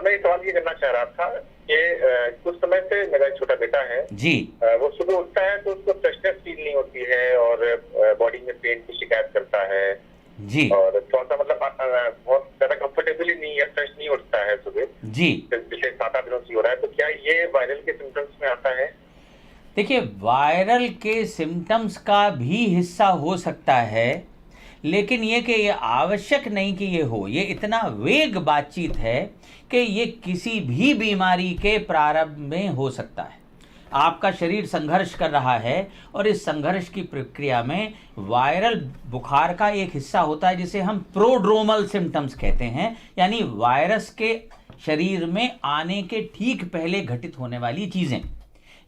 मैं सवाल ये करना चाह रहा था कि कुछ समय से मेरा एक छोटा बेटा है जी। वो सुबह उठता है तो उसको फ्रेशनेस फील नहीं होती है और बॉडी में पेन की शिकायत करता है जी। और थोड़ा सा मतलब बहुत ज्यादा कंफर्टेबली नहीं है, फ्रेश नहीं उठता है सुबह जी। पिछले 7-8 दिनों से हो रहा है। तो क्या ये वायरल के सिम्टम्स में आता है? देखिए, वायरल के सिम्टम्स का भी हिस्सा हो सकता है, लेकिन ये कि ये आवश्यक नहीं कि ये हो। ये इतना वेग बातचीत है कि ये किसी भी बीमारी के प्रारंभ में हो सकता है। आपका शरीर संघर्ष कर रहा है और इस संघर्ष की प्रक्रिया में वायरल बुखार का एक हिस्सा होता है जिसे हम प्रोड्रोमल सिम्टम्स कहते हैं, यानी वायरस के शरीर में आने के ठीक पहले घटित होने वाली चीजें।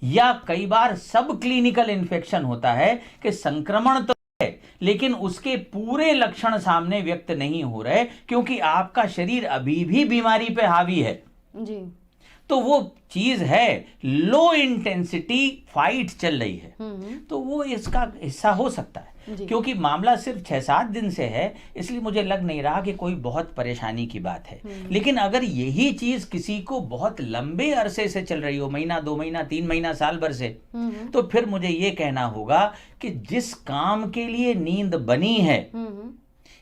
या कई बार सब क्लिनिकल इन्फेक्शन होता है कि संक्रमण तो है लेकिन उसके पूरे लक्षण सामने व्यक्त नहीं हो रहे क्योंकि आपका शरीर अभी भी बीमारी पे हावी है जी। तो वो चीज है, लो इंटेंसिटी फाइट चल रही है, तो वो इसका हिस्सा हो सकता है। क्योंकि मामला सिर्फ 6-7 दिन से है, इसलिए मुझे लग नहीं रहा कि कोई बहुत परेशानी की बात है। लेकिन अगर यही चीज किसी को बहुत लंबे अरसे से चल रही हो, महीना, 2 महीना, 3 महीना, साल भर से, तो फिर मुझे ये कहना होगा कि जिस काम के लिए नींद बनी है,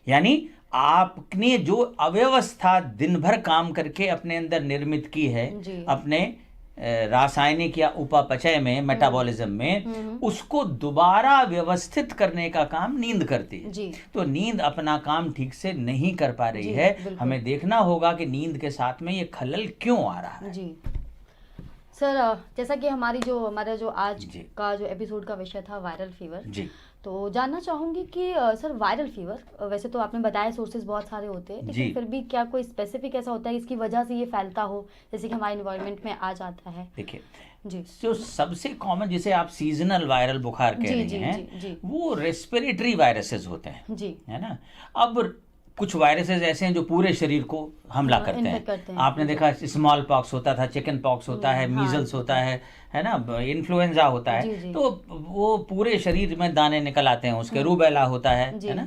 यानी आपने जो अव्यवस्था दिन भर काम करके अपने अंदर निर्मित की है, अपने रासायनिक या उपापचय में, मेटाबॉलिज्म में, उसको दोबारा व्यवस्थित करने का काम नींद करती है। तो नींद अपना काम ठीक से नहीं कर पा रही है। हमें देखना होगा कि नींद के साथ में ये खलल क्यों आ रहा है। जी सर, जैसा कि हमारा जो आज का जो एपिसोड का विषय था वायरल फीवर, जी, तो जानना चाहूंगी कि सर वायरल फीवर, वैसे तो आपने बताया सोर्सेज बहुत सारे होते हैं, लेकिन फिर भी क्या कोई स्पेसिफिक ऐसा होता है इसकी वजह से ये फैलता हो, जैसे कि हमारे एनवायरनमेंट में आ जाता है? देखिए जी, जो सबसे कॉमन जिसे आप सीजनल वायरल बुखार कह रही हैं, वो रेस्पिरेटरी वायरसेस होते हैं, जी, है ना। अब कुछ वायरसेस ऐसे हैं जो पूरे शरीर को हमला करते हैं। आपने देखा स्मॉल पॉक्स होता था, चिकन पॉक्स होता है, मीजल्स होता है ना, इन्फ्लुएंजा होता है, तो वो पूरे शरीर में दाने निकल आते हैं उसके। रूबेला होता है ना।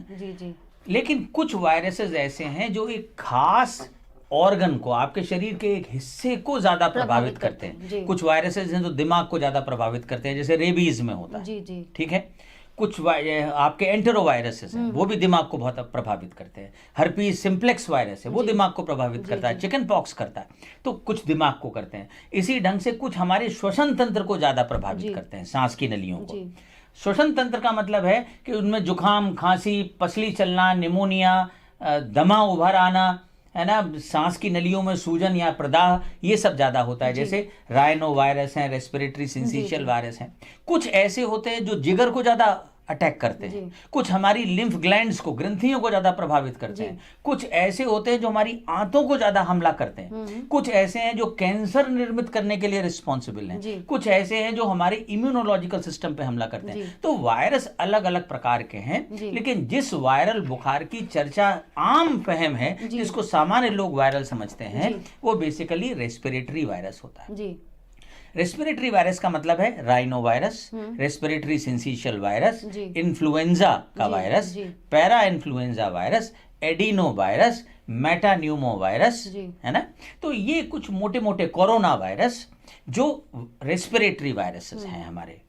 लेकिन कुछ वायरसेस ऐसे हैं जो एक खास ऑर्गन को, आपके शरीर के एक हिस्से को ज्यादा प्रभावित करते हैं। कुछ वायरसेस हैं जो दिमाग को ज्यादा प्रभावित करते हैं, जैसे रेबीज में होता है, ठीक है। कुछ आपके एंटेरोवायरसेस हैं, वो भी दिमाग को बहुत प्रभावित करते हैं। हर्पीज सिम्प्लेक्स वायरस है, वो दिमाग को प्रभावित करता है। चिकन पॉक्स करता है, तो कुछ दिमाग को करते हैं। इसी ढंग से कुछ हमारे श्वसन तंत्र को ज्यादा प्रभावित करते हैं, सांस की नलियों को। श्वसन तंत्र का मतलब है कि उनमें जुकाम, खांसी, पसली चलना, निमोनिया, दमा उभर आना, है ना, सांस की नलियों में सूजन या प्रदाह, ये सब ज्यादा होता है। जैसे राइनो वायरस है, रेस्पिरेटरी सिंसिशियल वायरस है। कुछ ऐसे होते हैं जो जिगर को ज्यादा अटैक करते हैं, कुछ हमारी लिम्फ ग्लैंड्स को, ग्रंथियों को ज्यादा प्रभावित करते हैं। कुछ ऐसे होते हैं जो हमारी आंतों को ज्यादा हमला करते हैं। कुछ ऐसे हैं जो कैंसर निर्मित करने के लिए रिस्पॉन्सिबल हैं। कुछ ऐसे हैं जो हमारे इम्यूनोलॉजिकल सिस्टम पे हमला करते हैं। तो वायरस अलग अलग प्रकार के हैं, लेकिन जिस वायरल बुखार की चर्चा आम फहम है, जिसको सामान्य लोग वायरल समझते हैं, वो बेसिकली रेस्पिरेटरी वायरस होता है। रेस्पिरेटरी वायरस का मतलब है rhino virus, respiratory syncytial virus, influenza का virus, para influenza virus, adeno virus, metapneumo virus, है ना। तो ये कुछ मोटे मोटे कोरोना वायरस जो रेस्पिरेटरी वायरसेस हैं हमारे।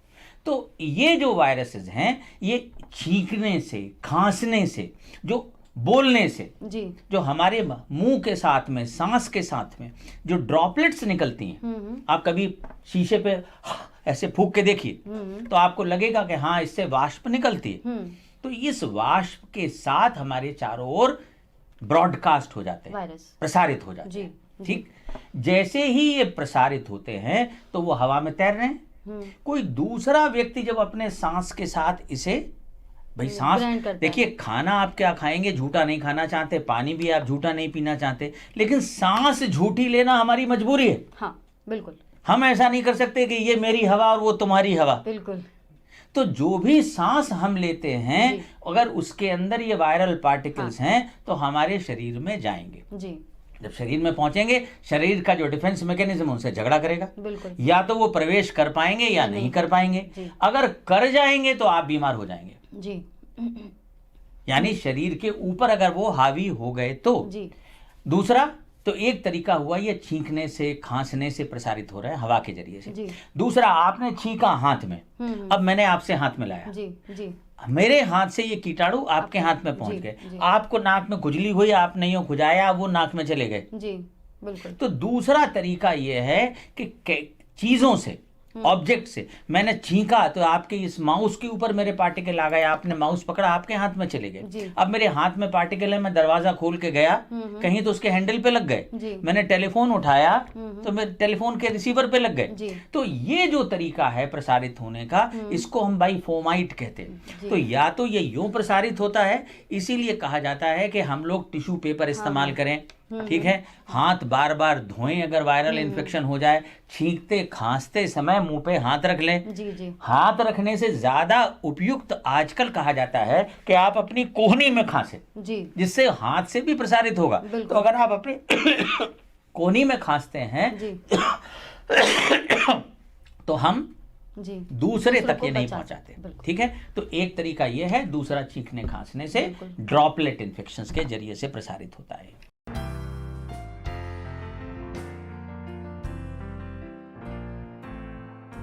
तो ये जो वायरसेस हैं, ये छींकने से, खांसने से, जो बोलने से, जो हमारे मुंह के साथ में, सांस के साथ में जो ड्रॉपलेट्स निकलती हैं, आप कभी शीशे पे ऐसे फूंक के देखिए तो आपको लगेगा कि हाँ, इससे वाष्प निकलती है। तो इस वाष्प के साथ हमारे चारों ओर ब्रॉडकास्ट हो जाते हैं, प्रसारित हो जाते हैं, ठीक। जैसे ही ये प्रसारित होते हैं तो वो हवा में तैर रहे हैं। कोई दूसरा व्यक्ति जब अपने सांस के साथ इसे, भाई सांस, देखिए खाना आप क्या खाएंगे, झूठा नहीं खाना चाहते, पानी भी आप झूठा नहीं पीना चाहते, लेकिन सांस झूठी लेना हमारी मजबूरी है। हाँ, बिल्कुल। हम ऐसा नहीं कर सकते कि ये मेरी हवा और वो तुम्हारी हवा। बिल्कुल। तो जो भी सांस हम लेते हैं, अगर उसके अंदर ये वायरल पार्टिकल्स हैं तो हमारे शरीर में जाएंगे। जब शरीर में पहुंचेंगे, शरीर का जो डिफेंस मैकेनिज्म उनसे झगड़ा करेगा। या तो वो प्रवेश कर पाएंगे या नहीं कर पाएंगे। अगर कर जाएंगे तो आप बीमार हो जाएंगे। यानी शरीर के ऊपर अगर वो हावी हो गए तो। दूसरा, तो एक तरीका हुआ ये छींकने से, खांसने से प्रसारित हो रहा है हवा के जरिए से। जी। दूसरा, आपने छींका हाथ में, अब मैंने आपसे हाथ मिलाया, जी जी, मेरे हाथ से ये कीटाणु आपके हाथ में पहुंच गए, आपको नाक में खुजली हुई, आप नहीं हो खुजाया, वो नाक में चले गए। जी बिल्कुल। तो दूसरा तरीका ये है कि चीजों से, ऑब्जेक्ट से मैंने छींका तो आपके इस माउस के ऊपर मेरे पार्टिकल आ गए, आपने माउस पकड़ा, आपके हाथ में चले गए। अब मेरे हाथ में पार्टिकल है, मैं दरवाजा खोल के गया कहीं तो उसके हैंडल पे लग गए, मैंने टेलीफोन उठाया तो मेरे टेलीफोन के रिसीवर पे लग गए। तो ये जो तरीका है प्रसारित होने का, इसको हम बाइफोमाइट कहते हैं। तो या तो ये यूं प्रसारित होता है, इसीलिए कहा जाता है कि हम लोग टिश्यू पेपर इस्तेमाल करें, ठीक है, हाथ बार बार धोएं अगर वायरल इन्फेक्शन हो जाए, छींकते खांसते समय मुंह पे हाथ रख लें। जी। हाथ रखने से ज्यादा उपयुक्त आजकल कहा जाता है कि आप अपनी कोहनी में खांसें, जिससे हाथ से भी प्रसारित होगा। तो अगर आप अपनी कोहनी में खांसते हैं तो हम दूसरे तक ये नहीं पहुंचाते, ठीक है। तो एक तरीका ये है, दूसरा छींकने खांसने से ड्रॉपलेट इन्फेक्शंस के जरिए से प्रसारित होता है।